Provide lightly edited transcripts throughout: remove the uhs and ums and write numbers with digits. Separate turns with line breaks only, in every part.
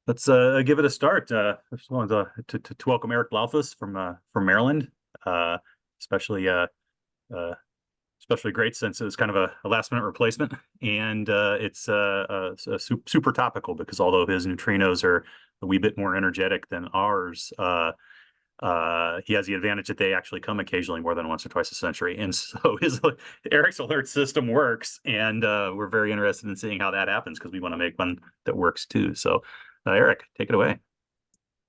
Let's give it a start. I just wanted to welcome Erik Blaufuss from Maryland, uh, especially especially great since it was kind of a last minute replacement, and it's super topical because although his neutrinos are a wee bit more energetic than ours, he has the advantage that they actually come occasionally more than once or twice a century, and so his Erik's alert system works, and we're very interested in seeing how that happens because we want to make one that works too. So. Erik, take it away.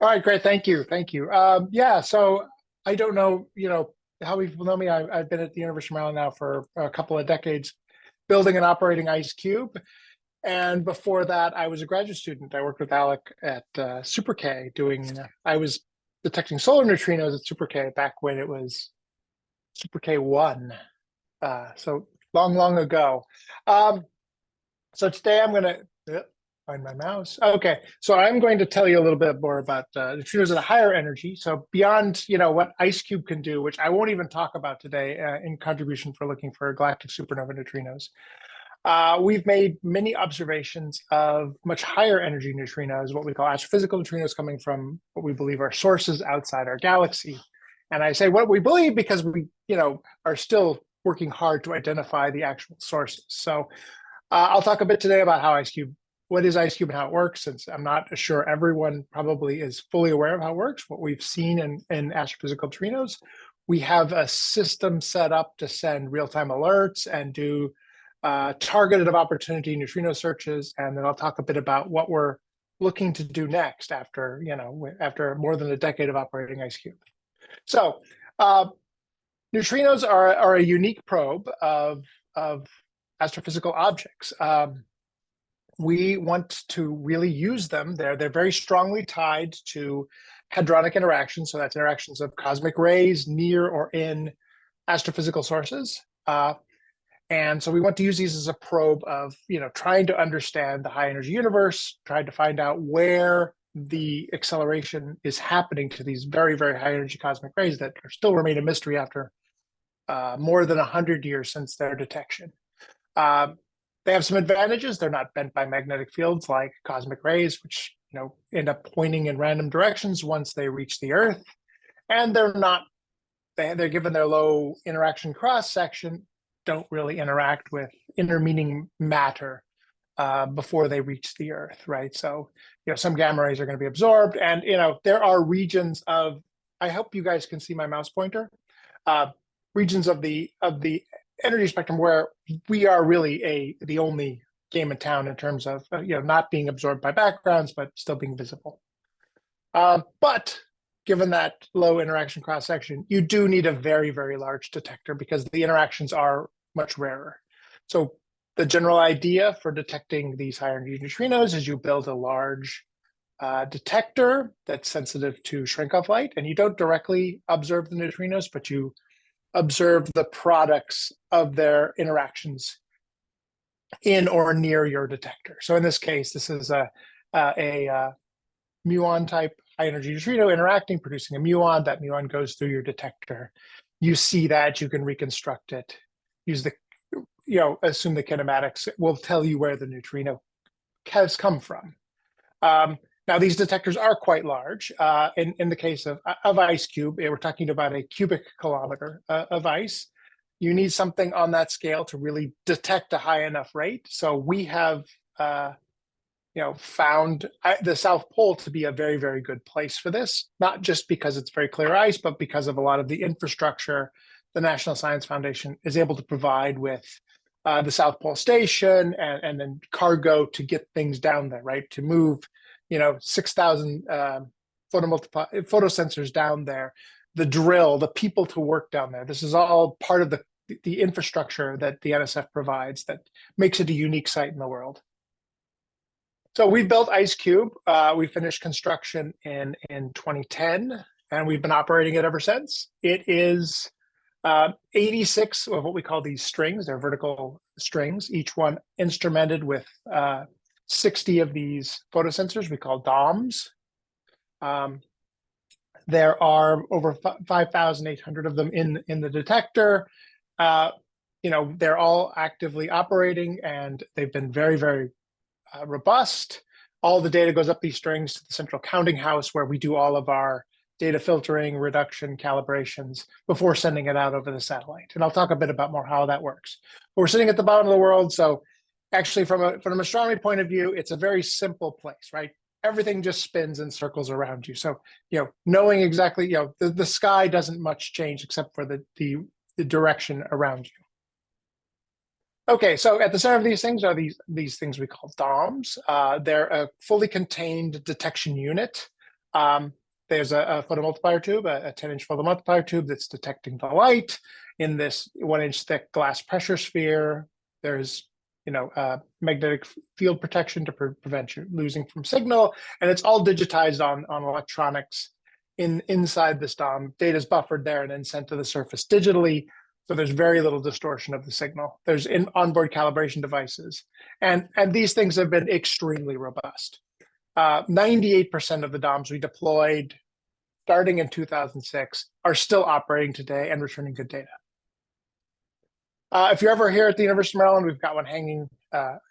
All right, great. Thank you. Thank you. Yeah, so I don't know, how people know me. I've been at the University of Maryland now for a couple of decades, building and operating IceCube. And before that, I was a graduate student. I worked with Alec at Super K I was detecting solar neutrinos at Super K back when it was Super K1. So long ago. So today I'm going to find my mouse. Okay, so I'm going to tell you a little bit more about neutrinos at a higher energy. So beyond, what IceCube can do, which I won't even talk about today in contribution for looking for galactic supernova neutrinos. We've made many observations of much higher energy neutrinos, what we call astrophysical neutrinos, coming from what we believe are sources outside our galaxy. And I say what we believe because we, are still working hard to identify the actual sources. So I'll talk a bit today about what is IceCube and how it works, since I'm not sure everyone probably is fully aware of how it works, what we've seen in astrophysical neutrinos. We have a system set up to send real-time alerts and do targeted of opportunity neutrino searches, and then I'll talk a bit about what we're looking to do next after more than a decade of operating IceCube. So neutrinos are a unique probe of astrophysical objects. We want to really use them. They're very strongly tied to hadronic interactions, so that's interactions of cosmic rays near or in astrophysical sources. And so we want to use these as a probe of, trying to understand the high energy universe, trying to find out where the acceleration is happening to these very, very high energy cosmic rays that are still remain a mystery after more than 100 years since their detection. They have some advantages. They're not bent by magnetic fields like cosmic rays, which end up pointing in random directions once they reach the Earth. And they're given their low interaction cross section, don't really interact with intervening matter before they reach the Earth, right? So, some gamma rays are going to be absorbed, and there are regions of. I hope you guys can see my mouse pointer. Regions of the energy spectrum where we are really the only game in town in terms of not being absorbed by backgrounds but still being visible. But given that low interaction cross section, you do need a very, very large detector because the interactions are much rarer. So the general idea for detecting these higher energy neutrinos is you build a large detector that's sensitive to shrink-off light, and you don't directly observe the neutrinos, but you observe the products of their interactions in or near your detector. So in this case, this is a muon type high energy neutrino interacting, producing a muon. That muon goes through your detector. You see that, you can reconstruct it. Use assume the kinematics will tell you where the neutrino has come from. Now, these detectors are quite large. In the case of IceCube, we're talking about a cubic kilometer of ice. You need something on that scale to really detect a high enough rate. So we have, found the South Pole to be a very, very good place for this, not just because it's very clear ice, but because of a lot of the infrastructure the National Science Foundation is able to provide with the South Pole Station and then cargo to get things down there, right? To move 6,000 photosensors down there, the drill, the people to work down there. This is all part of the infrastructure that the NSF provides that makes it a unique site in the world. So we built IceCube. We finished construction in 2010, and we've been operating it ever since. It is 86 of what we call these strings. They're vertical strings, each one instrumented with 60 of these photosensors we call DOMs. There are over 5,800 of them in the detector. They're all actively operating, and they've been very, very robust. all the data goes up these strings to the central counting house where we do all of our data filtering, reduction, calibrations before sending it out over the satellite. And I'll talk a bit about more how that works. But we're sitting at the bottom of the world, so actually from an astronomy point of view, it's a very simple place, right? Everything just spins and circles around you. So, knowing exactly, the sky doesn't much change except for the direction around you. Okay, so at the center of these things are these things we call DOMs. They're a fully contained detection unit. There's a photomultiplier tube, a 10-inch photomultiplier tube that's detecting the light in this 1-inch thick glass pressure sphere. There's magnetic field protection to prevent you losing from signal, and it's all digitized on electronics inside this DOM. Data's buffered there and then sent to the surface digitally. So there's very little distortion of the signal. There's onboard calibration devices. And these things have been extremely robust. 98% of the DOMs we deployed starting in 2006 are still operating today and returning good data. If you're ever here at the University of Maryland, we've got one hanging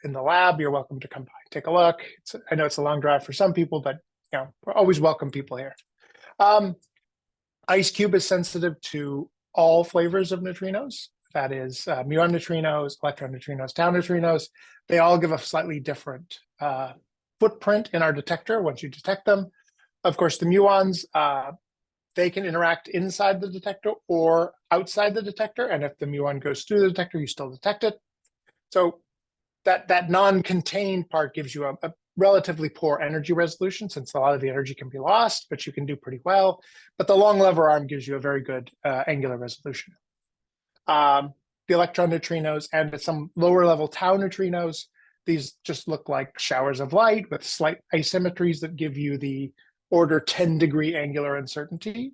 in the lab. You're welcome to come by, take a look. I know it's a long drive for some people, but we're always welcome people here. IceCube is sensitive to all flavors of neutrinos. That is muon neutrinos, electron neutrinos, tau neutrinos. They all give a slightly different footprint in our detector once you detect them. Of course, the muons, they can interact inside the detector or outside the detector. And if the muon goes through the detector, you still detect it. So that non-contained part gives you a relatively poor energy resolution, since a lot of the energy can be lost, but you can do pretty well. But the long lever arm gives you a very good angular resolution. The electron neutrinos and some lower level tau neutrinos, these just look like showers of light with slight asymmetries that give you the order 10-degree angular uncertainty.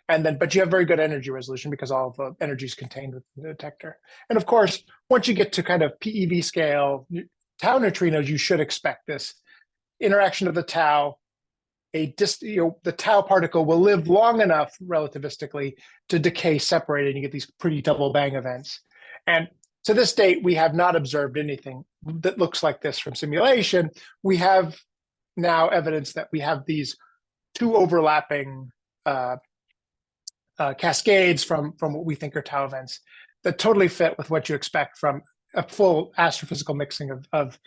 But you have very good energy resolution because all of the energy is contained within the detector. And of course, once you get to kind of PeV scale, tau neutrinos, you should expect this interaction of the tau. The tau particle will live long enough relativistically to decay separated, and you get these pretty double bang events. And to this date, we have not observed anything that looks like this from simulation. We have now evidence that we have these two overlapping cascades from what we think are tau events that totally fit with what you expect from a full astrophysical mixing of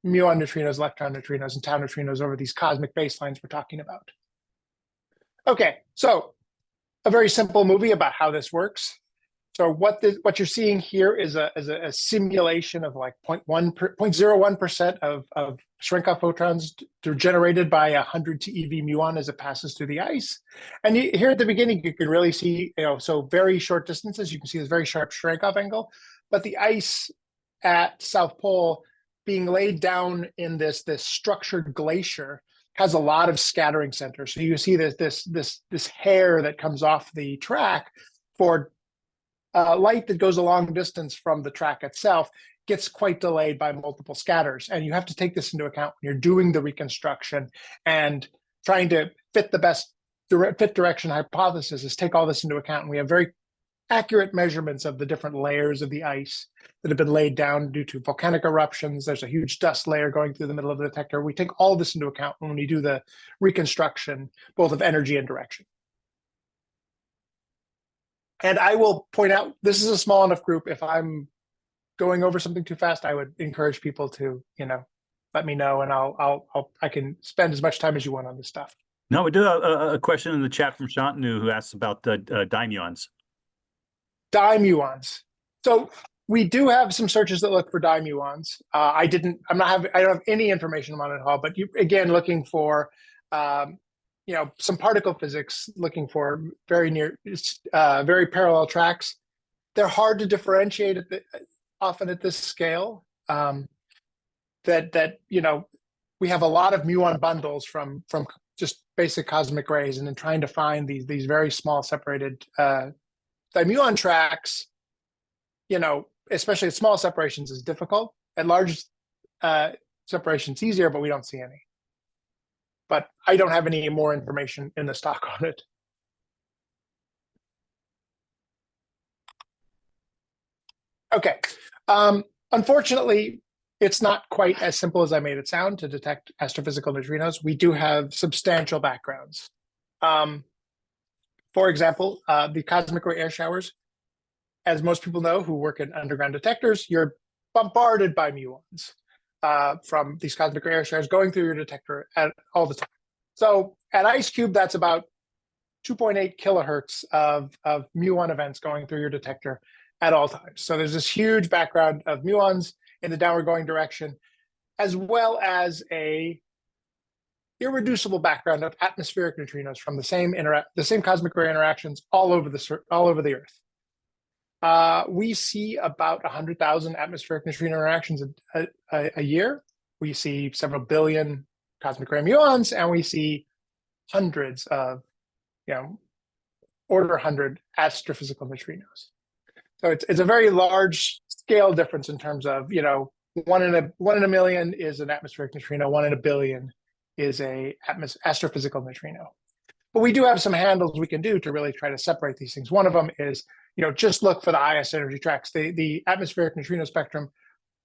muon neutrinos, electron neutrinos, and tau neutrinos over these cosmic baselines we're talking about. Okay, so a very simple movie about how this works. So what you're seeing here is a simulation of like 0.01% of shrink-off photons generated by 100 TeV muon as it passes through the ice. And here at the beginning, you can really see, so very short distances, you can see this very sharp shrink-off angle. But the ice at South Pole being laid down in this structured glacier has a lot of scattering centers. So you see this hair that comes off the track for light that goes a long distance from the track itself gets quite delayed by multiple scatters. And you have to take this into account when you're doing the reconstruction and trying to fit the best fit direction hypothesis is take all this into account. And we have very accurate measurements of the different layers of the ice that have been laid down due to volcanic eruptions. There's a huge dust layer going through the middle of the detector. We take all this into account when we do the reconstruction, both of energy and direction. And I will point out, this is a small enough group. If I'm going over something too fast, I would encourage people to, let me know, and I can spend as much time as you want on this stuff.
No, we do a question in the chat from Shantanu who asks about dimuons.
Dimuons. So we do have some searches that look for dimuons. I don't have any information on it at all, but again, looking for, some particle physics, looking for very parallel tracks. They're hard to differentiate often at this scale. We have a lot of muon bundles from just basic cosmic rays, and then trying to find these very small separated dimuon tracks, especially at small separations, is difficult. At large separations, easier, but we don't see any. But I don't have any more information in the stock on it. Okay. Unfortunately, it's not quite as simple as I made it sound to detect astrophysical neutrinos. We do have substantial backgrounds. For example, the cosmic ray air showers, as most people know who work in underground detectors, you're bombarded by muons from these cosmic ray air showers going through your detector all the time. So at IceCube, that's about 2.8 kilohertz of muon events going through your detector at all times. So there's this huge background of muons in the downward going direction, as well as a irreducible background of atmospheric neutrinos from the same cosmic ray interactions all over the Earth. We see about 100,000 atmospheric neutrino interactions a year. We see several billion cosmic ray muons, and we see hundreds of, order 100 astrophysical neutrinos. So it's a very large scale difference in terms of, one in a million is an atmospheric neutrino, 1 in a billion is a astrophysical neutrino. But we do have some handles we can do to really try to separate these things. One of them is, just look for the highest energy tracks. The atmospheric neutrino spectrum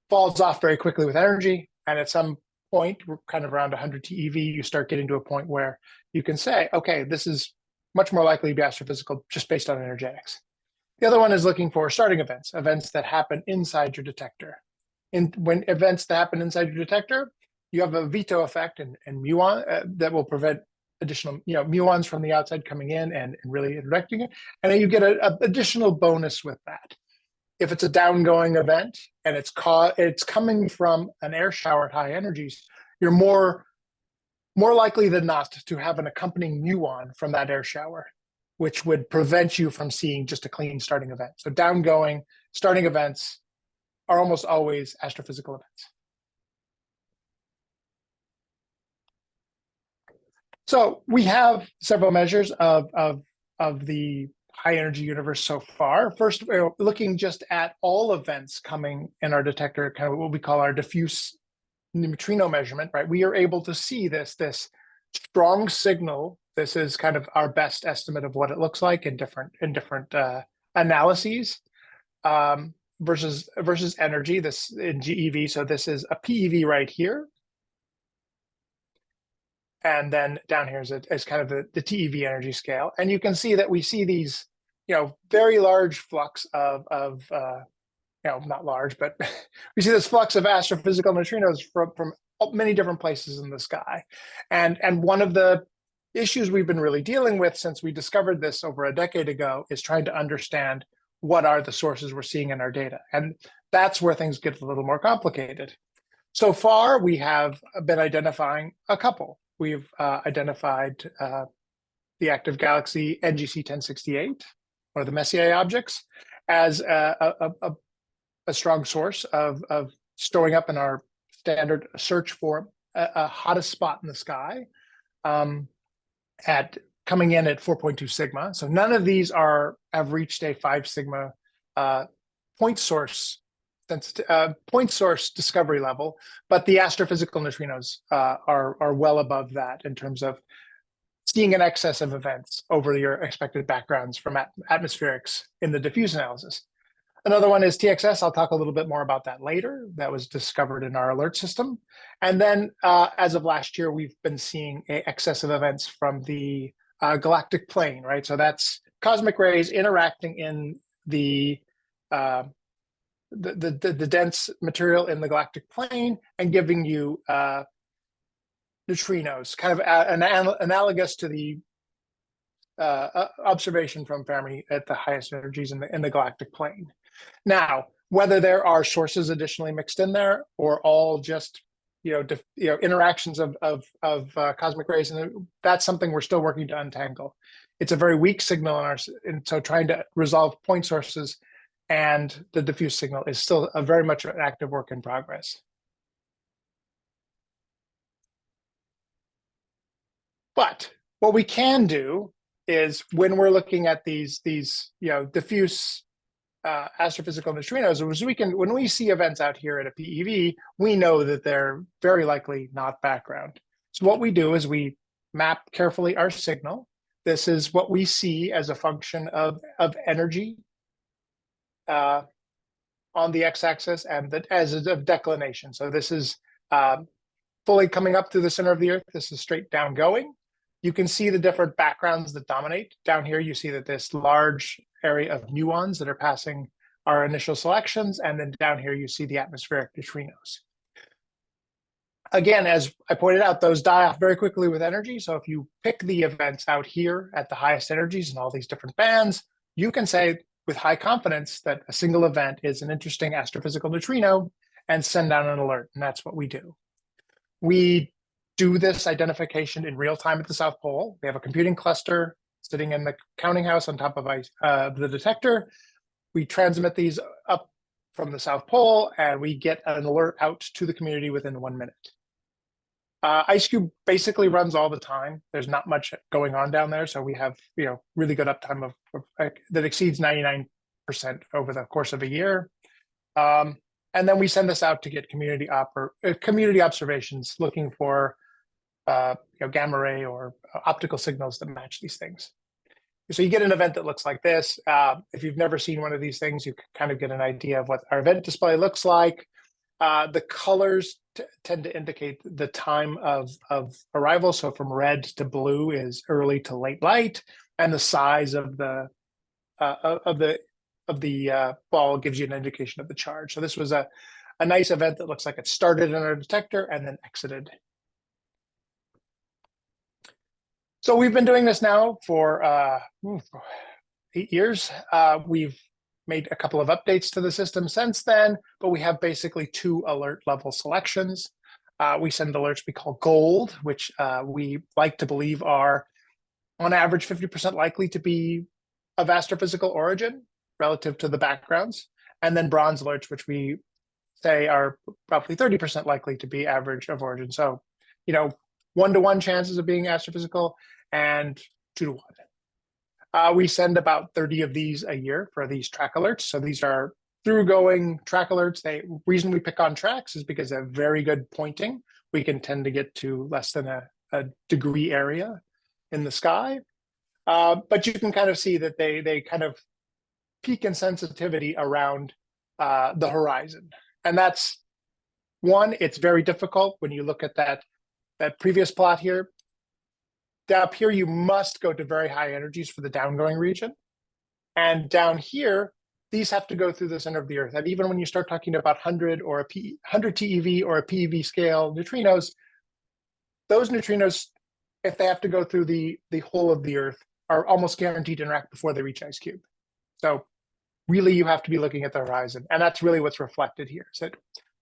falls off very quickly with energy, and at some point, kind of around 100 TeV, you start getting to a point where you can say, okay, this is much more likely to be astrophysical just based on energetics. The other one is looking for starting events that happen inside your detector. When events that happen inside your detector, you have a veto effect and muon that will prevent additional muons from the outside coming in and really interacting it. And then you get an additional bonus with that. If it's a downgoing event and it's coming from an air shower at high energies, you're more likely than not to have an accompanying muon from that air shower, which would prevent you from seeing just a clean starting event. So downgoing starting events are almost always astrophysical events. So we have several measures of the high energy universe so far. First, we're looking just at all events coming in our detector, kind of what we call our diffuse neutrino measurement, right? We are able to see this strong signal. This is kind of our best estimate of what it looks like in different analyses versus energy. This in GeV. So this is a PeV right here. And then down here is kind of the TeV energy scale. And you can see that we see these, very large flux of not large, but we see this flux of astrophysical neutrinos from many different places in the sky. And one of the issues we've been really dealing with since we discovered this over a decade ago is trying to understand what are the sources we're seeing in our data. And that's where things get a little more complicated. So far, we have been identifying a couple. We've identified the active galaxy NGC 1068, one of the Messier objects, as a strong source of storing up in our standard search for a hottest spot in the sky coming in at 4.2 sigma. So none of these have reached a 5 sigma point source discovery level, but the astrophysical neutrinos are well above that in terms of seeing an excess of events over your expected backgrounds from atmospherics in the diffuse analysis. Another one is TXS. I'll talk a little bit more about that later. That was discovered in our alert system. And then as of last year, we've been seeing excess of events from the galactic plane, right? So that's cosmic rays interacting in the dense material in the galactic plane and giving you neutrinos, kind of analogous to the observation from Fermi at the highest energies in the galactic plane. Now, whether there are sources additionally mixed in there or all just interactions of cosmic rays, and that's something we're still working to untangle. It's a very weak signal and so trying to resolve point sources and the diffuse signal is still very much an active work in progress. But what we can do is when we're looking at these diffuse astrophysical neutrinos, when we see events out here at a PeV, we know that they're very likely not background. So what we do is we map carefully our signal. This is what we see as a function of energy on the x-axis and as a declination. So this is fully coming up through the center of the Earth. This is straight down going. You can see the different backgrounds that dominate. Down here, you see that this large area of muons that are passing our initial selections. And then down here, you see the atmospheric neutrinos. Again, as I pointed out, those die off very quickly with energy. So if you pick the events out here at the highest energies in all these different bands, you can say with high confidence that a single event is an interesting astrophysical neutrino and send out an alert. And that's what we do. We do this identification in real time at the South Pole. We have a computing cluster sitting in the counting house on top of the detector. We transmit these up from the South Pole, and we get an alert out to the community within 1 minute. IceCube basically runs all the time. There's not much going on down there, so we have really good uptime of that exceeds 99% over the course of a year. And then we send this out to get community observations looking for gamma ray or optical signals that match these things. So you get an event that looks like this. If you've never seen one of these things, you can kind of get an idea of what our event display looks like. The colors tend to indicate the time of arrival. So from red to blue is early to late light, and the size of the ball gives you an indication of the charge. So this was a nice event that looks like it started in our detector and then exited. So we've been doing this now for 8 years. We've made a couple of updates to the system since then, but we have basically 2 alert level selections. We send alerts we call gold, which we like to believe are on average 50% likely to be of astrophysical origin relative to the backgrounds, and then bronze alerts, which we say are roughly 30% likely to be average of origin. So, 1-to-1 chances of being astrophysical and 2-to-1. We send about 30 of these a year for these track alerts. So these are through-going track alerts. The reason we pick on tracks is because they have very good pointing. We can tend to get to less than a degree area in the sky. But you can kind of see that they kind of peak in sensitivity around the horizon. And that's one, it's very difficult when you look at that previous plot here. Up here, you must go to very high energies for the downgoing region. And down here, these have to go through the center of the Earth. And even when you start talking about 100 TeV or a PeV scale neutrinos, those neutrinos, if they have to go through the whole of the Earth, are almost guaranteed to interact before they reach IceCube. So really, you have to be looking at the horizon. And that's really what's reflected here. So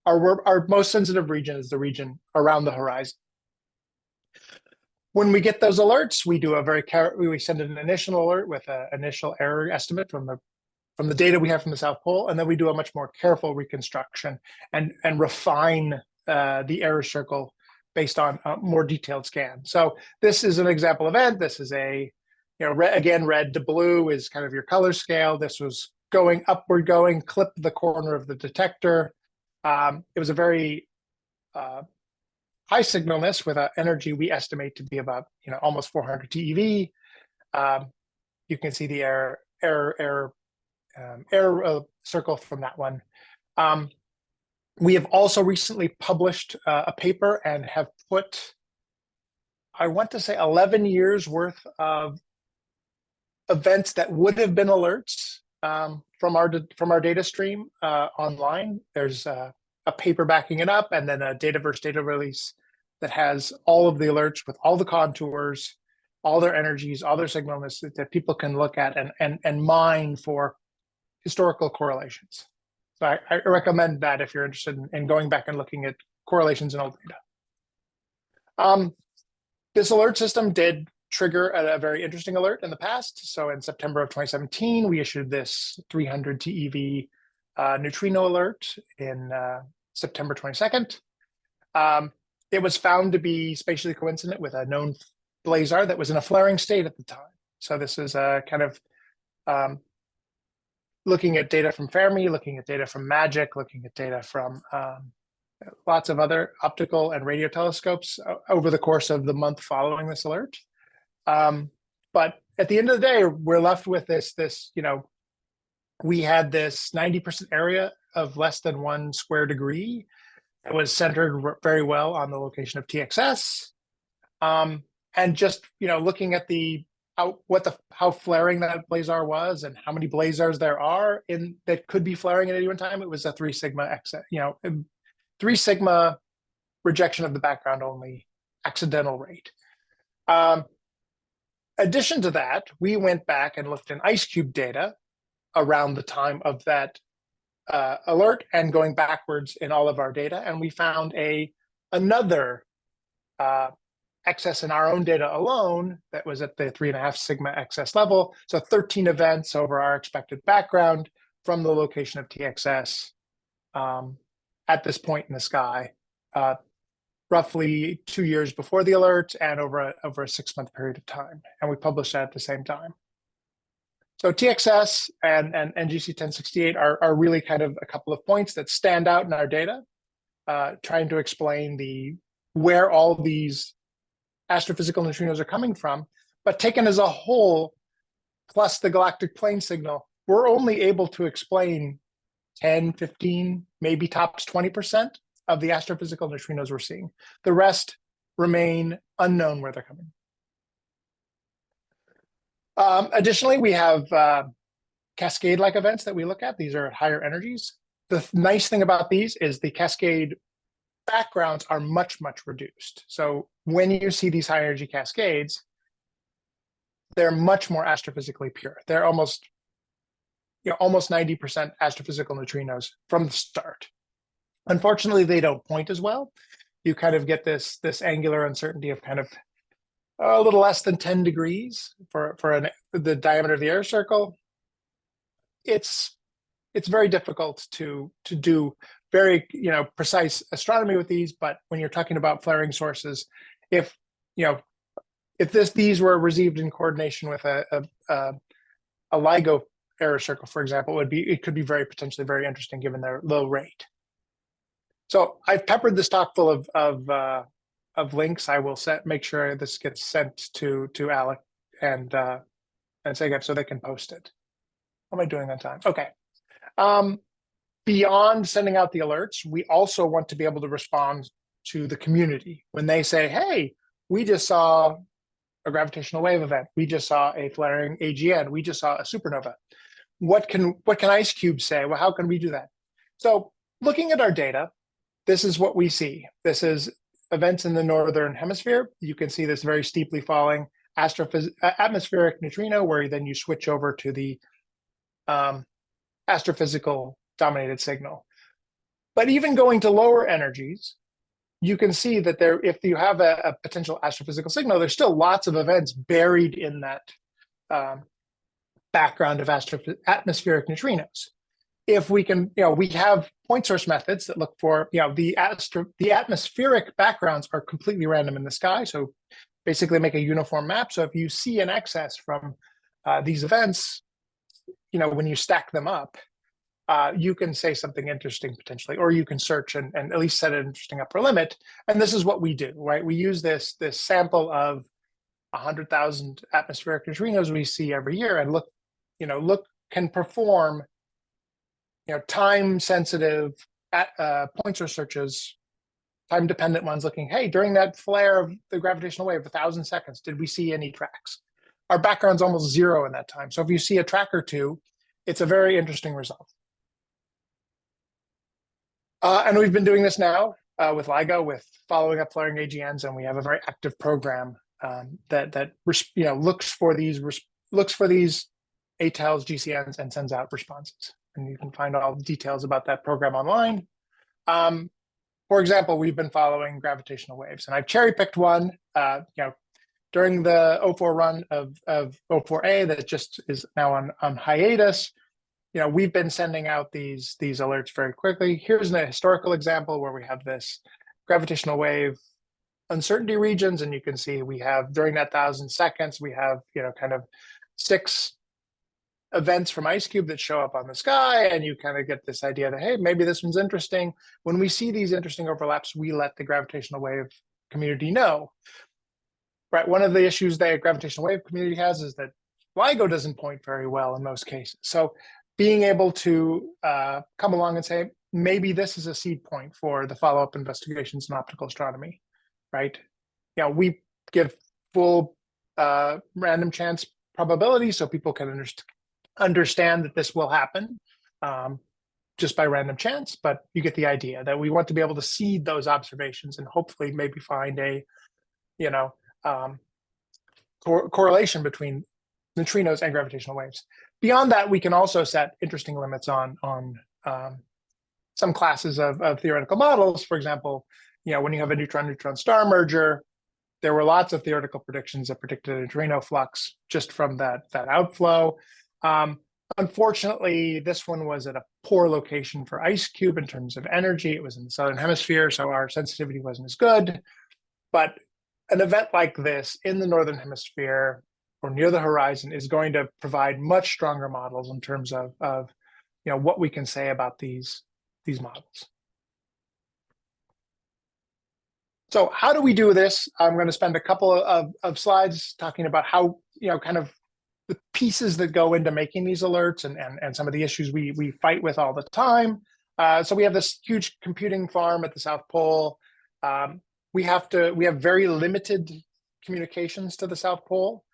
our most sensitive region is the region around the horizon. When we get those alerts, we do we send an initial alert with an initial error estimate from the data we have from the South Pole, and then we do a much more careful reconstruction and refine the error circle based on a more detailed scan. So this is an example event. This is again, red to blue is kind of your color scale. This was going upward, clipped the corner of the detector. It was a very high signalness with an energy we estimate to be about almost 400 TeV. You can see the error circle from that one. We have also recently published a paper and have put, I want to say, 11 years worth of events that would have been alerts from our data stream online. There's a paper backing it up, and then a Dataverse data release that has all of the alerts with all the contours, all their energies, all their signalness that people can look at and mine for historical correlations. So I recommend that if you're interested in going back and looking at correlations in old data. This alert system did trigger a very interesting alert in the past. So in September of 2017, we issued this 300 TeV neutrino alert in September 22nd. It was found to be spatially coincident with a known blazar that was in a flaring state at the time. So this is a kind of looking at data from Fermi, looking at data from MAGIC, looking at data from lots of other optical and radio telescopes over the course of the month following this alert. But at the end of the day, we're left with this we had this 90% area of less than 1 square degree. It was centered very well on the location of TXS. And just, looking at how flaring that blazar was and how many blazars there are that could be flaring at any one time, it was a 3 sigma 3 sigma rejection of the background only accidental rate. Addition to that, we went back and looked in IceCube data around the time of that alert and going backwards in all of our data, and we found another excess in our own data alone that was at the 3.5 sigma excess level. So 13 events over our expected background from the location of TXS at this point in the sky, roughly 2 years before the alert and over a 6-month period of time. And we published that at the same time. So TXS and NGC 1068 are really kind of a couple of points that stand out in our data, trying to explain where all these astrophysical neutrinos are coming from. But taken as a whole, plus the galactic plane signal, we're only able to explain 10, 15, maybe tops 20% of the astrophysical neutrinos we're seeing. The rest remain unknown where they're coming. Additionally, we have cascade-like events that we look at. These are at higher energies. The nice thing about these is the cascade backgrounds are much, much reduced. So when you see these high energy cascades, they're much more astrophysically pure. They're almost 90% astrophysical neutrinos from the start. Unfortunately, they don't point as well. You kind of get this angular uncertainty of kind of a little less than 10 degrees for the diameter of the air circle. It's very difficult to do very precise astronomy with these. But when you're talking about flaring sources, if these were received in coordination with a LIGO error circle, for example, it could be potentially very interesting given their low rate. So I've peppered this talk full of links. I will make sure this gets sent to Alec and Segep so they can post it. How am I doing on time? Okay. Beyond sending out the alerts, we also want to be able to respond to the community when they say, "Hey, we just saw a gravitational wave event. We just saw a flaring AGN. We just saw a supernova. What can IceCube say? Well, how can we do that?" So looking at our data, this is what we see. This is events in the northern hemisphere. You can see this very steeply falling atmospheric neutrino, where then you switch over to the astrophysical dominated signal. But even going to lower energies, you can see that if you have a potential astrophysical signal, there's still lots of events buried in that background of atmospheric neutrinos. If we can, we have point source methods that look for, the atmospheric backgrounds are completely random in the sky. So basically make a uniform map. So if you see an excess from these events, when you stack them up, you can say something interesting potentially, or you can search and at least set an interesting upper limit. And this is what we do, right? We use this sample of 100,000 atmospheric neutrinos we see every year and can perform time-sensitive point source searches, time-dependent ones looking, hey, during that flare of the gravitational wave, 1,000 seconds, did we see any tracks? Our background's almost 0 in that time. So if you see a track or two, it's a very interesting result. And we've been doing this now with LIGO, with following up flaring AGNs, and we have a very active program that looks for these ATELs, GCNs, and sends out responses. And you can find all the details about that program online. For example, we've been following gravitational waves, and I've cherry-picked one. During the 04 run of 04A that just is now on hiatus, we've been sending out these alerts very quickly. Here's a historical example where we have this gravitational wave uncertainty regions, and you can see we have during that 1,000 seconds, we have kind of 6 events from IceCube that show up on the sky, and you kind of get this idea that, hey, maybe this one's interesting. When we see these interesting overlaps, we let the gravitational wave community know. Right, one of the issues the gravitational wave community has is that LIGO doesn't point very well in most cases. So being able to come along and say, maybe this is a seed point for the follow-up investigations in optical astronomy, right? You know, we give full random chance probability so people can understand that this will happen just by random chance, but you get the idea that we want to be able to seed those observations and hopefully maybe find a, you know, correlation between neutrinos and gravitational waves. Beyond that, we can also set interesting limits on some classes of theoretical models. For example, you know, when you have a neutron-neutron star merger, there were lots of theoretical predictions that predicted a neutrino flux just from that outflow. Unfortunately, this one was at a poor location for IceCube in terms of energy. It was in the southern hemisphere, so our sensitivity wasn't as good. But an event like this in the northern hemisphere or near the horizon is going to provide much stronger models in terms of you know, what we can say about these models. So how do we do this? I'm going to spend a couple of slides talking about how, you know, kind of the pieces that go into making these alerts and some of the issues we fight with all the time. So we have this huge computing farm at the South Pole. We have very limited communications to the South Pole.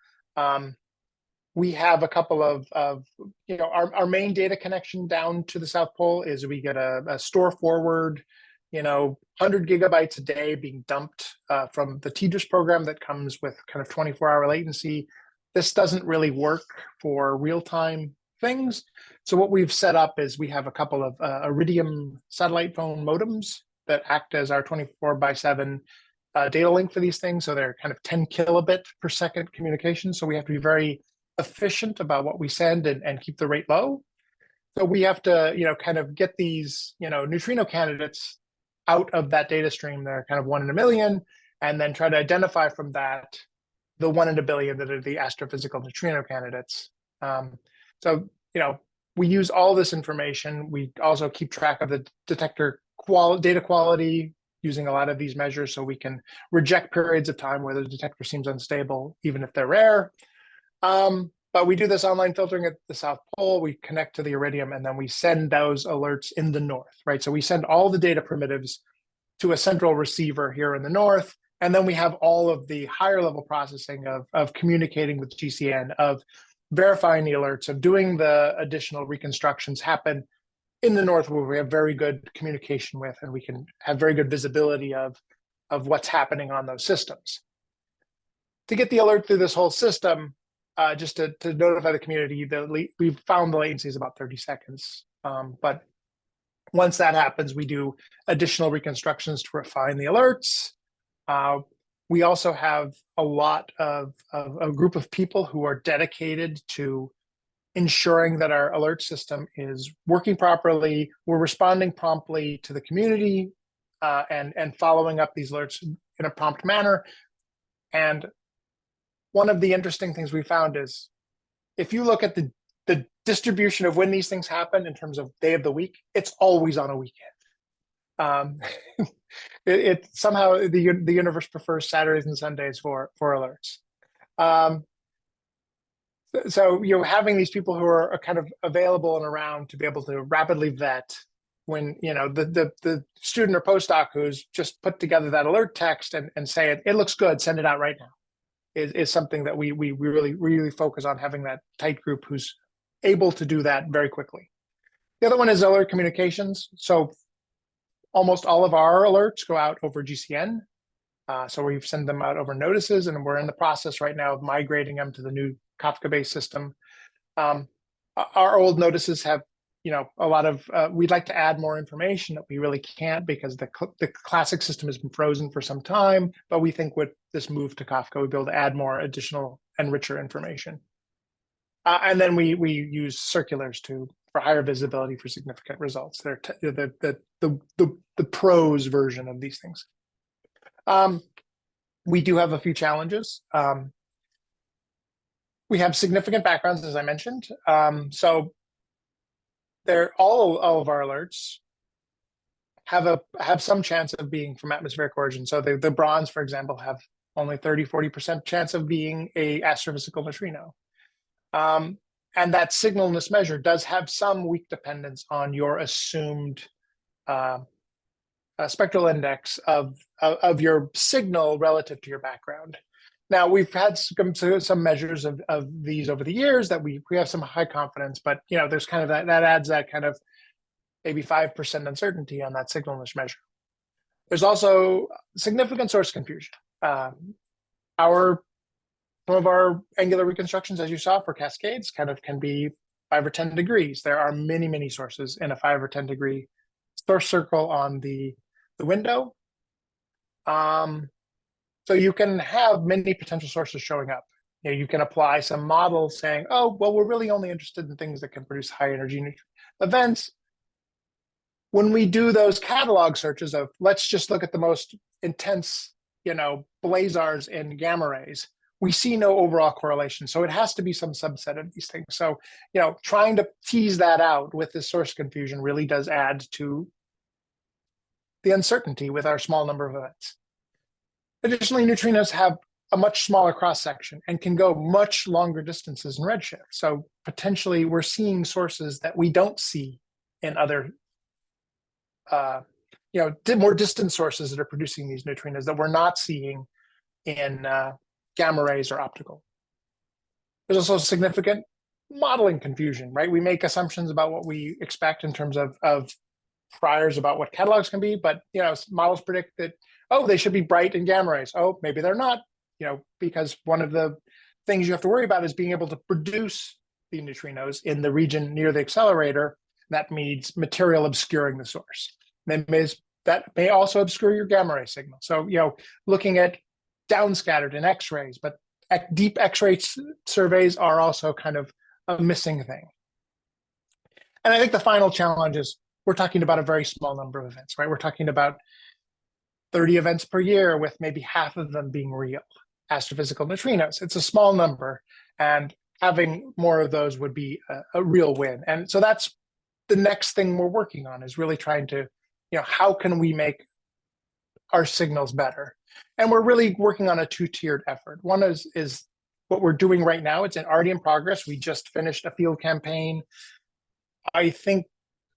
We have a couple of you know, our main data connection down to the South Pole is we get a store forward, you know, 100 gigabytes a day being dumped from the TDRS program that comes with kind of 24-hour latency. This doesn't really work for real-time things. So what we've set up is we have a couple of Iridium satellite phone modems that act as our 24/7 data link for these things. So they're kind of 10 kilobit per second communication. So we have to be very efficient about what we send and keep the rate low. So we have to, you know, kind of get these, you know, neutrino candidates out of that data stream. They're kind of 1 in a million, and then try to identify from that the 1 in a billion that are the astrophysical neutrino candidates. So, you know, we use all this information. We also keep track of the detector data quality using a lot of these measures, so we can reject periods of time where the detector seems unstable, even if they're rare. But we do this online filtering at the South Pole. We connect to the Iridium, and then we send those alerts in the north, right? So we send all the data primitives to a central receiver here in the north, and then we have all of the higher level processing of communicating with GCN, of verifying the alerts, of doing the additional reconstructions happen in the north, where we have very good communication with, and we can have very good visibility of what's happening on those systems. To get the alert through this whole system, just to notify the community, we've found the latency is about 30 seconds. But once that happens, we do additional reconstructions to refine the alerts. We also have a lot of a group of people who are dedicated to ensuring that our alert system is working properly. We're responding promptly to the community and following up these alerts in a prompt manner. And one of the interesting things we found is if you look at the distribution of when these things happen in terms of day of the week, it's always on a weekend. It somehow the universe prefers Saturdays and Sundays for alerts. So, you know, having these people who are kind of available and around to be able to rapidly vet when, you know, the student or postdoc who's just put together that alert text and say it looks good, send it out right now, is something that we really focus on, having that tight group who's able to do that very quickly. The other one is alert communications. So almost all of our alerts go out over GCN. So we send them out over notices, and we're in the process right now of migrating them to the new Kafka-based system. Our old notices have, you know, a lot of, we'd like to add more information that we really can't because the classic system has been frozen for some time, but we think with this move to Kafka, we'll be able to add more additional and richer information. And then we use circulars for higher visibility for significant results. They're the pros version of these things. We do have a few challenges. We have significant backgrounds, as I mentioned. So all of our alerts have some chance of being from atmospheric origin. So the bronze, for example, have only 30-40% chance of being a astrophysical neutrino. And that signalness measure does have some weak dependence on your assumed spectral index of your signal relative to your background. Now, we've had some measures of these over the years that we have some high confidence, but there's kind of that adds that kind of maybe 5% uncertainty on that signalness measure. There's also significant source confusion. Some of our angular reconstructions, as you saw for cascades, kind of can be 5 or 10 degrees. There are many, many sources in a 5 or 10 degree source circle on the window. So you can have many potential sources showing up. You can apply some models saying, oh, well, we're really only interested in things that can produce high energy events. When we do those catalog searches of, let's just look at the most intense, blazars and gamma rays, we see no overall correlation. So it has to be some subset of these things. So, trying to tease that out with this source confusion really does add to the uncertainty with our small number of events. Additionally, neutrinos have a much smaller cross-section and can go much longer distances in redshift. So potentially we're seeing sources that we don't see in other, more distant sources that are producing these neutrinos that we're not seeing in gamma rays or optical. There's also significant modeling confusion, right? We make assumptions about what we expect in terms of priors about what catalogs can be, but models predict that, oh, they should be bright in gamma rays. Oh, maybe they're not, because one of the things you have to worry about is being able to produce the neutrinos in the region near the accelerator. That means material obscuring the source. That may also obscure your gamma ray signal. So, looking at downscattered in X-rays, but deep X-ray surveys are also kind of a missing thing. And I think the final challenge is we're talking about a very small number of events, right? We're talking about 30 events per year with maybe half of them being real astrophysical neutrinos. It's a small number, and having more of those would be a real win. And so that's the next thing we're working on, is really trying to, how can we make our signals better? And we're really working on a two-tiered effort. One is what we're doing right now. It's already in progress. We just finished a field campaign. I think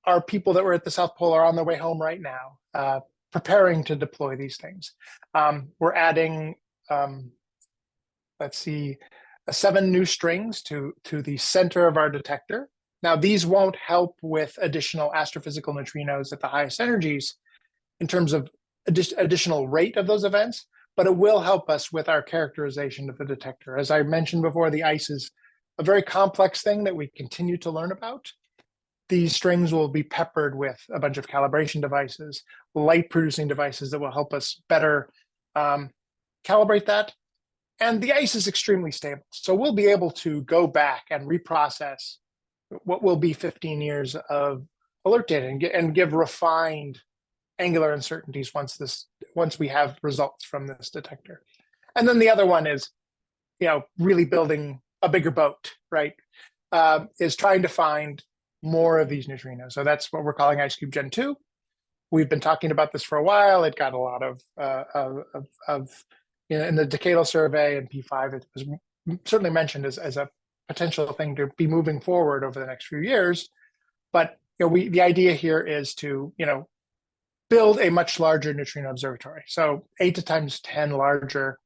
our people that were at the South Pole are on their way home right now, preparing to deploy these things. We're adding, 7 new strings to the center of our detector. Now, these won't help with additional astrophysical neutrinos at the highest energies in terms of additional rate of those events, but it will help us with our characterization of the detector. As I mentioned before, the ice is a very complex thing that we continue to learn about. These strings will be peppered with a bunch of calibration devices, light-producing devices that will help us better calibrate that. And the ice is extremely stable. So we'll be able to go back and reprocess what will be 15 years of alert data and give refined angular uncertainties once we have results from this detector. And then the other one is, really building a bigger boat, right? Is trying to find more of these neutrinos. So that's what we're calling IceCube Gen 2. We've been talking about this for a while. It got a lot of in the decadal survey and P5, it was certainly mentioned as a potential thing to be moving forward over the next few years. But the idea here is to build a much larger neutrino observatory. So 8 to times 10 larger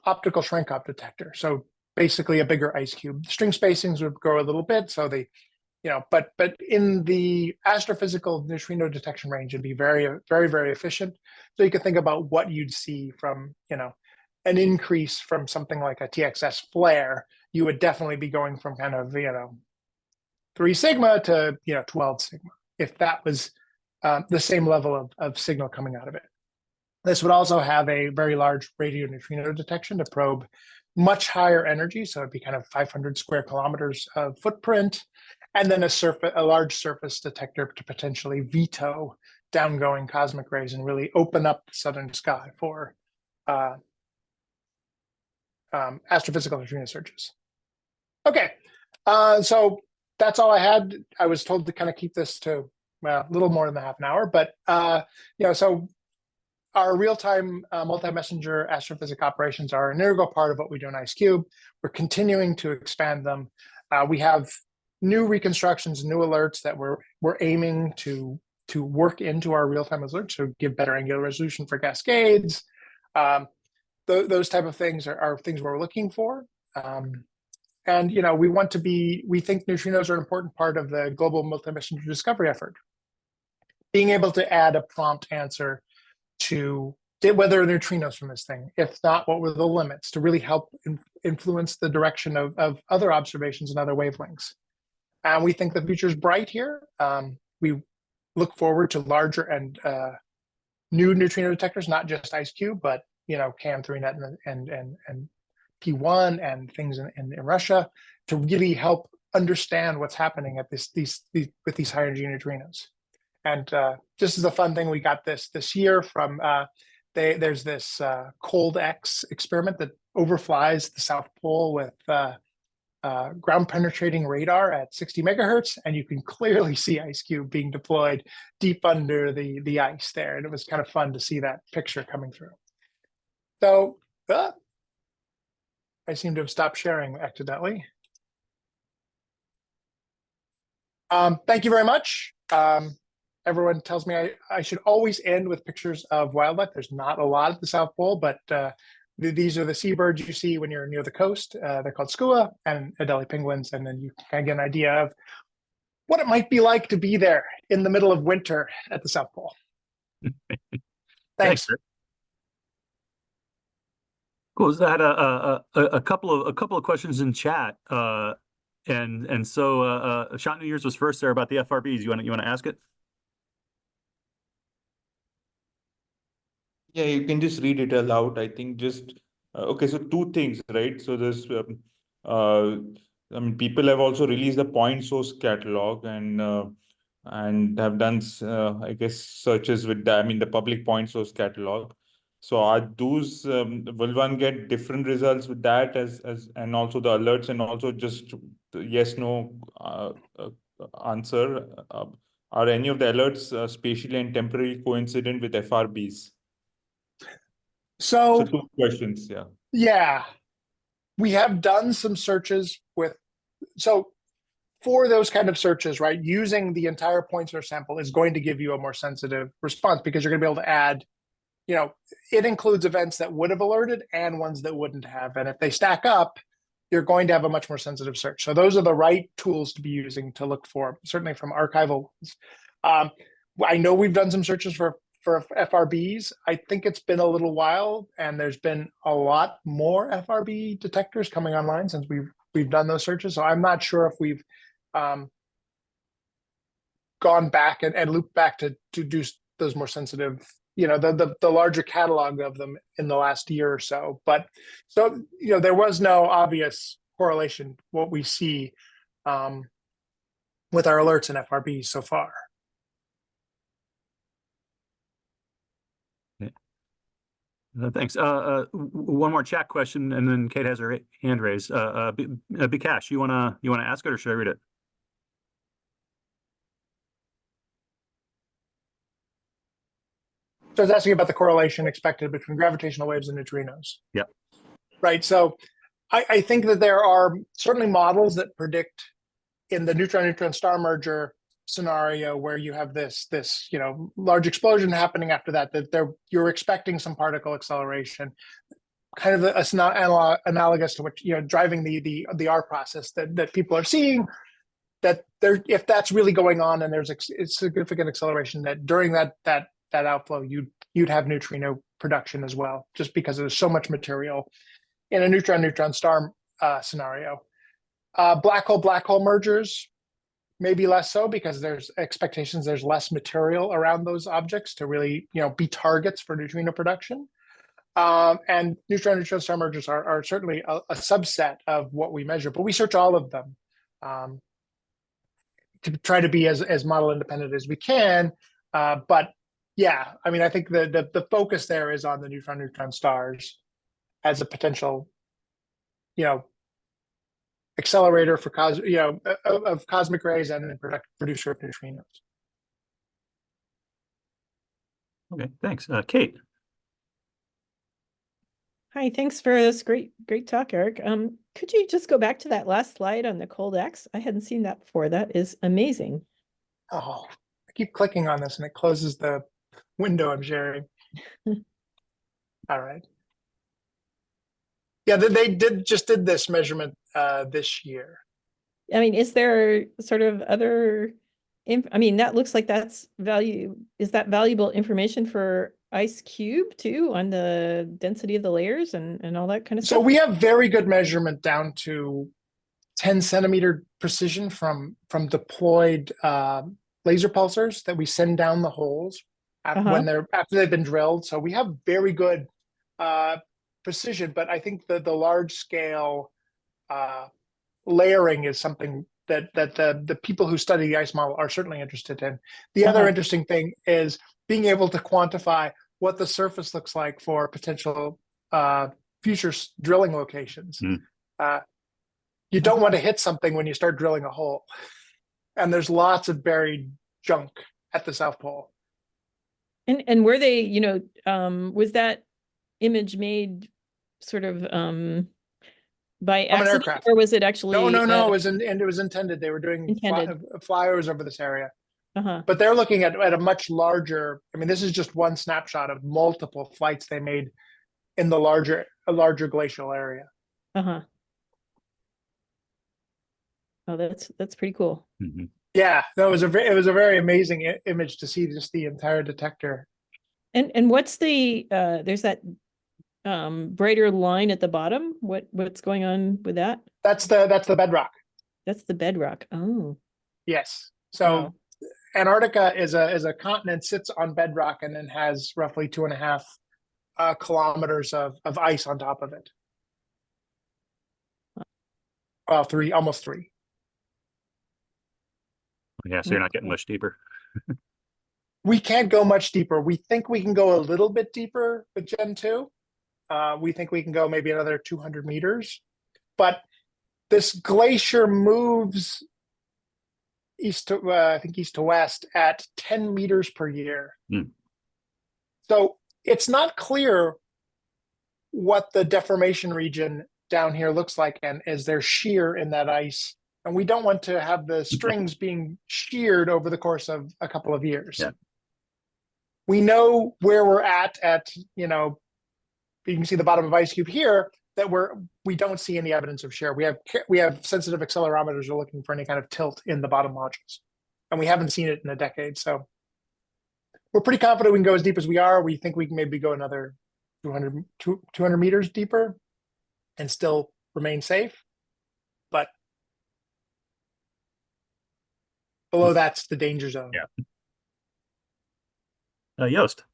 optical shrink-up detector. So basically a bigger IceCube. String spacings would grow a little bit. So but in the astrophysical neutrino detection range, it'd be very, very, very efficient. So you can think about what you'd see from, an increase from something like a TXS flare. You would definitely be going from kind of, 3 sigma to, 12 sigma, if that was the same level of signal coming out of it. This would also have a very large radio neutrino detection to probe much higher energy. So it'd be kind of 500 square kilometers of footprint, and then a large surface detector to potentially veto downgoing cosmic rays and really open up the southern sky for astrophysical neutrino searches. Okay, so that's all I had. I was told to kind of keep this to a little more than a half an hour, but so our real-time multi-messenger astrophysics operations are an integral part of what we do in IceCube. We're continuing to expand them. We have new reconstructions, new alerts that we're aiming to work into our real-time alerts to give better angular resolution for cascades. Those type of things are things we're looking for. And we think neutrinos are an important part of the global multi-mission discovery effort. Being able to add a prompt answer to whether neutrinos from this thing, if not, what were the limits, to really help influence the direction of other observations and other wavelengths. And we think the future is bright here. We look forward to larger and new neutrino detectors, not just IceCube, but CAM3net and P1 and things in Russia, to really help understand what's happening at with these high energy neutrinos. And this is a fun thing we got this year from there's this Cold X experiment that overflies the South Pole with ground penetrating radar at 60 megahertz, and you can clearly see IceCube being deployed deep under the ice there, and it was kind of fun to see that picture coming through. So I seem to have stopped sharing accidentally. Thank you very much. Everyone tells me I should always end with pictures of wildlife. There's not a lot at the South Pole, but these are the seabirds you see when you're near the coast. They're called skua and Adelie penguins, and then you can get an idea of what it might be like to be there in the middle of winter at the South Pole. Thanks.
Cool. So I had a couple of questions in chat, and so Shot New Year's was first there about the FRBs. You want to ask it?
Yeah, you can just read it aloud. I think just okay. So two things, right? So there's I mean, people have also released the point source catalog and have done I guess searches with that. I mean, the public point source catalog. So are those will one get different results with that as and also the alerts and also just yes no answer? Are any of the alerts spatially and temporally coincident with FRBs? So two questions, yeah.
Yeah, we have done some searches for those kind of searches, right? Using the entire point source sample is going to give you a more sensitive response because you're going to be able to add, it includes events that would have alerted and ones that wouldn't have. And if they stack up, you're going to have a much more sensitive search. So those are the right tools to be using to look for, certainly from archival ones. I know we've done some searches for FRBs. I think it's been a little while, and there's been a lot more FRB detectors coming online since we've done those searches. So I'm not sure if we've gone back and looped back to do those more sensitive, the larger catalog of them in the last year or so. But so there was no obvious correlation what we see with our alerts and FRBs so far.
Thanks. One more chat question, and then Kate has her hand raised. Bikash, you wanna ask it, or should I read it?
So I was asking about the correlation expected between gravitational waves and neutrinos.
Yeah.
Right. So I think that there are certainly models that predict in the neutron-neutron star merger scenario where you have this large explosion happening after that you're expecting some particle acceleration, kind of analogous to what driving the R process that people are seeing, that if that's really going on and there's a significant acceleration, that during that outflow you'd have neutrino production as well, just because there's so much material in a neutron-neutron star scenario. Black hole mergers, maybe less so, because there's expectations there's less material around those objects to really be targets for neutrino production. And neutron-neutron star mergers are certainly a subset of what we measure, but we search all of them to try to be as model independent as we can. But yeah, I mean, I think the focus there is on the neutron-neutron stars as a potential, accelerator for of cosmic rays and producer of neutrinos.
Okay, thanks. Kate.
Hi, thanks for this great talk, Eric. Could you just go back to that last slide on the cold X? I hadn't seen that before. That is amazing.
Oh, I keep clicking on this and it closes the window I'm sharing. All right. Yeah, they just did this measurement this year.
I mean, is there sort of other, I mean, that looks like that's is that valuable information for IceCube too on the density of the layers and all that kind of
So
stuff?
we have very good measurement down to 10 centimeter precision from deployed laser pulsars that we send down the holes after they've been drilled. So we have very good precision, but I think that the large scale layering is something that the people who study the ice model are certainly interested in. The other interesting thing is being able to quantify what the surface looks like for potential future drilling locations. You don't want to hit something when you start drilling a hole. And there's lots of buried junk at the South Pole.
And were they, was that image made sort of by accident, or was it actually?
No. It was intended. They were doing flyovers over this area. But they're looking at a much larger. I mean, this is just one snapshot of multiple flights they made in the larger glacial area.
Oh, that's pretty cool.
Yeah, that was a very amazing image to see just the entire detector.
And what's the there's that brighter line at the bottom. What's going on with that?
That's the bedrock.
That's the bedrock. Oh.
Yes. So Antarctica is a continent, sits on bedrock, and then has roughly 2.5 kilometers of ice on top of it. Well, almost 3.
Yeah, so you're not getting much deeper.
We can't go much deeper. We think we can go a little bit deeper with Gen 2. We think we can go maybe another 200 meters. But this glacier moves east to west at 10 meters per year. So it's not clear what the deformation region down here looks like, and is there shear in that ice? And we don't want to have the strings being sheared over the course of a couple of years.
Yeah.
We know where we're at, you can see the bottom of IceCube here, that we don't see any evidence of shear. We have sensitive accelerometers that are looking for any kind of tilt in the bottom modules. And we haven't seen it in a decade. So we're pretty confident we can go as deep as we are. We think we can maybe go another 200 meters deeper and still remain safe. But below that's the danger zone.
Yeah. Joost.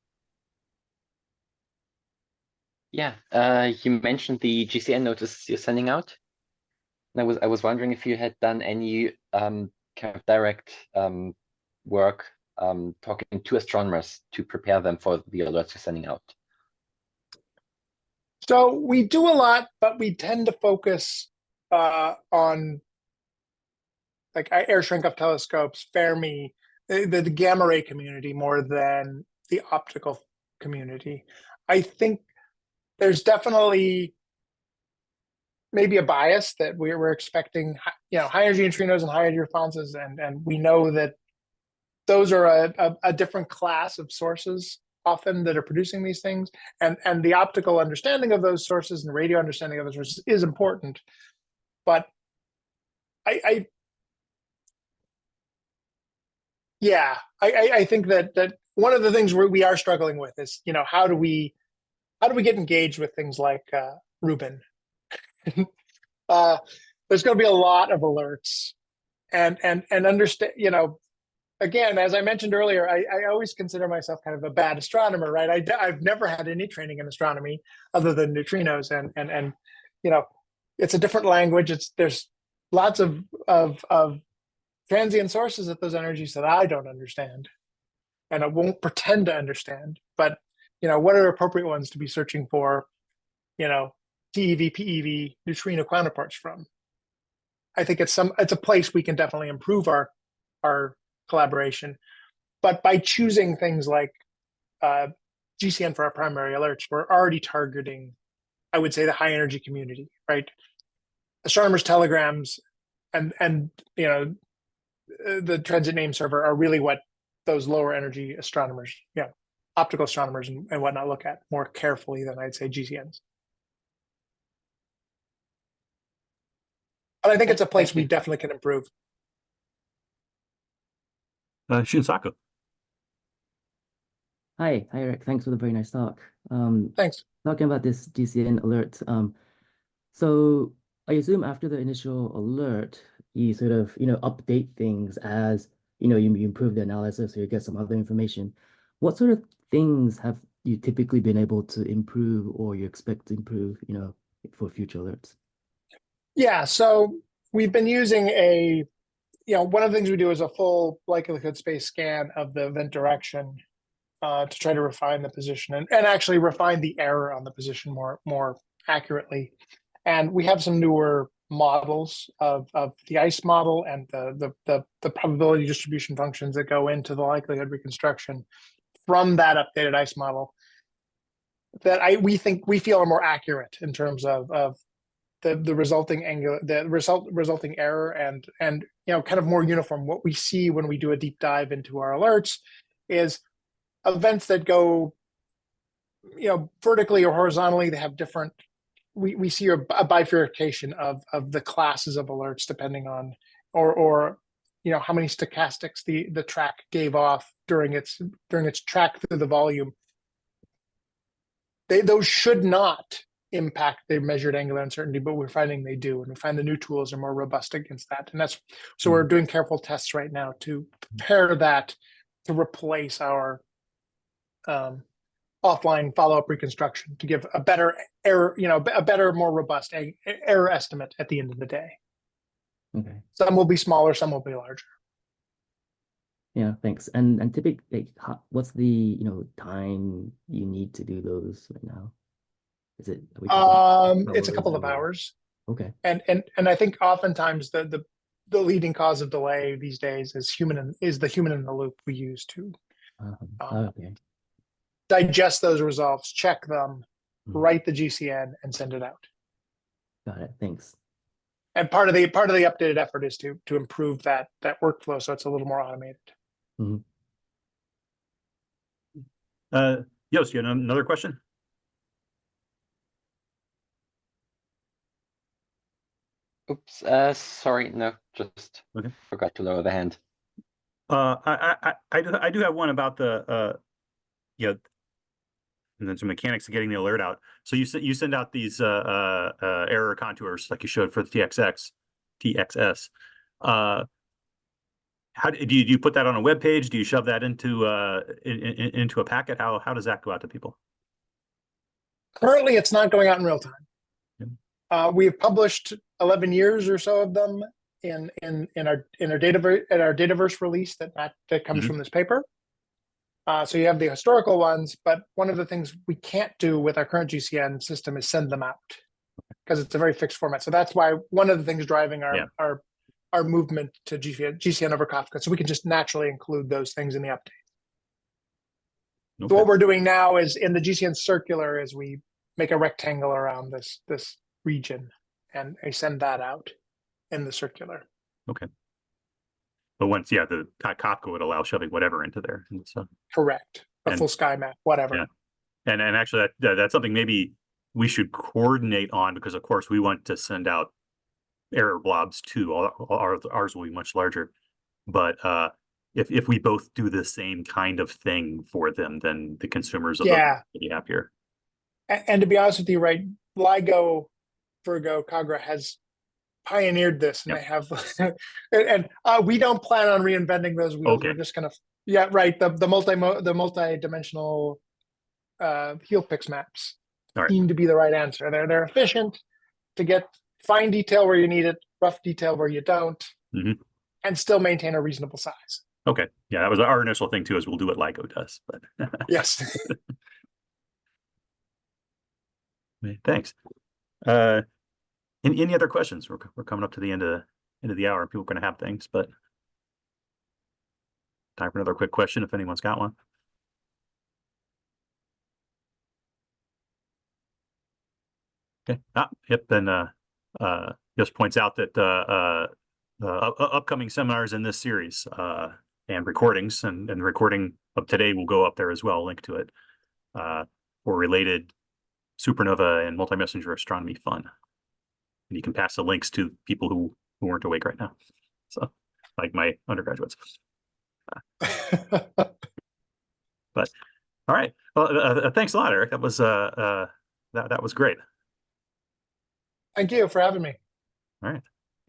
Yeah, you mentioned the GCN notice you're sending out. And I was wondering if you had done any kind of direct work talking to astronomers to prepare them for the alerts you're sending out.
So we do a lot, but we tend to focus on like air shrink-up telescopes, Fermi, the gamma ray community more than the optical community. I think there's definitely maybe a bias that we're expecting, high energy neutrinos and high energy responses, and we know that those are a different class of sources often that are producing these things, and the optical understanding of those sources and radio understanding of those sources is important. But I think that one of the things we are struggling with is, how do we get engaged with things like Rubin? There's going to be a lot of alerts, and understand. Again, as I mentioned earlier, I always consider myself kind of a bad astronomer, right? I've never had any training in astronomy other than neutrinos, and it's a different language. There's lots of transient sources at those energies that I don't understand, and I won't pretend to understand. But what are appropriate ones to be searching for? TeV, PeV, neutrino counterparts from. I think it's a place we can definitely improve our collaboration, but by choosing things like GCN for our primary alerts, we're already targeting I would say, the high energy community, right? Astronomers' telegrams and the transit name server are really what those lower energy astronomers, optical astronomers and whatnot, look at more carefully than I'd say GCNs. But I think it's a place we definitely can improve.
Shinsaku.
Hi, Eric. Thanks for the very nice talk.
Thanks.
Talking about this GCN alert. So I assume after the initial alert, you sort of, update things as, you improve the analysis or you get some other information. What sort of things have you typically been able to improve or you expect to improve, for future alerts?
Yeah, so we've been using one of the things we do is a full likelihood space scan of the event direction to try to refine the position and actually refine the error on the position more accurately. And we have some newer models of the ICE model and the probability distribution functions that go into the likelihood reconstruction from that updated ICE model that we feel are more accurate in terms of the resulting resulting error and kind of more uniform. What we see when we do a deep dive into our alerts is events that go vertically or horizontally. They have different. We see a bifurcation of the classes of alerts depending on or how many stochastics the track gave off during its track through the volume. Those should not impact the measured angular uncertainty, but we're finding they do, and we find the new tools are more robust against that. And that's so we're doing careful tests right now to prepare that to replace our offline follow-up reconstruction to give a better error, a better, more robust error estimate at the end of the day.
Okay.
Some will be smaller, some will be larger.
Yeah, thanks. And typically, what's the time you need to do those right now? Is it?
It's a couple of hours.
Okay.
And I think oftentimes the leading cause of delay these days is the human in the loop we use to
Okay.
digest those results, check them, write the GCN, and send it out.
Got it. Thanks.
And part of the updated effort is to improve that workflow so it's a little more automated.
Mm-hmm.
Yost, you have another question?
Oops, sorry, no, just
Okay.
forgot to lower the hand.
I do have one about the and then some mechanics of getting the alert out. So you send out these error contours like you showed for the TXS. How do you put that on a web page? Do you shove that into a packet? How does that go out to people?
Currently, it's not going out in real time.
Yeah.
We've published 11 years or so of them in our Dataverse release that comes from this paper. So you have the historical ones, but one of the things we can't do with our current GCN system is send them out because it's a very fixed format. So that's why one of the things driving our movement to GCN over Kafka, so we can just naturally include those things in the update.
Okay.
So what we're doing now is in the GCN circular is we make a rectangle around this region and I send that out in the circular.
Okay. But once, the Kafka would allow shoving whatever into there. And so,
correct. A full sky map, whatever.
Yeah. And actually that's something maybe we should coordinate on because of course we want to send out error blobs too. Ours will be much larger. But if we both do the same kind of thing for them, then the consumers will be happier.
And to be honest with you, right, LIGO, Virgo, Kagra has pioneered this, and they have, and we don't plan on reinventing those wheels.
Okay.
We're just kind of, the multi-dimensional heel pix maps seem to be the right answer. They're efficient to get fine detail where you need it, rough detail where you don't, and still maintain a reasonable size.
Okay, yeah, that was our initial thing too. Is we'll do what LIGO does, but
yes.
Thanks. Any other questions? We're coming up to the end of the hour. People are going to have things, but time for another quick question if anyone's got one. Okay. Yep. And just points out that upcoming seminars in this series and recordings and the recording of today will go up there as well. Link to it for related supernova and multi-messenger astronomy fun. And you can pass the links to people who weren't awake right now. So, like my undergraduates. But all right. Well, thanks a lot, Erik. That was that was great.
Thank you for having me.
All right.